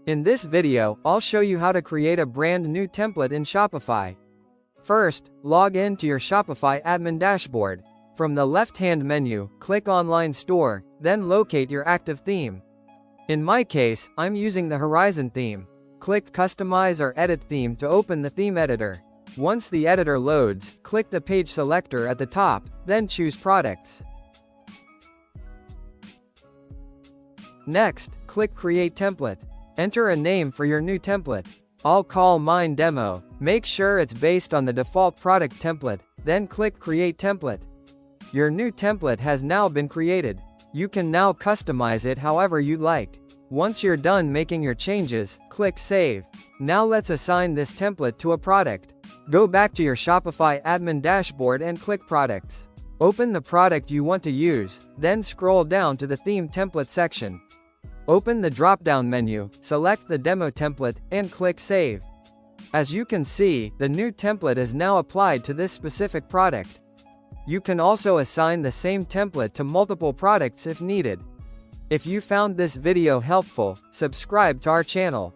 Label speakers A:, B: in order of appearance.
A: In this video, I'll show you how to create a brand new template in Shopify. First, log in to your Shopify admin dashboard. From the left-hand menu, click Online Store, then locate your active theme. In my case, I'm using the Horizon theme. Click Customize or Edit Theme to open the theme editor. Once the editor loads, click the page selector at the top, then choose Products. Next, click Create Template. Enter a name for your new template. I'll call mine Demo. Make sure it's based on the default product template, then click Create Template. Your new template has now been created. You can now customize it however you like. Once you're done making your changes, click Save. Now let's assign this template to a product. Go back to your Shopify admin dashboard and click Products. Open the product you want to use, then scroll down to the Theme Template section. Open the drop-down menu, select the demo template, and click Save. As you can see, the new template is now applied to this specific product. You can also assign the same template to multiple products if needed. If you found this video helpful, subscribe to our channel.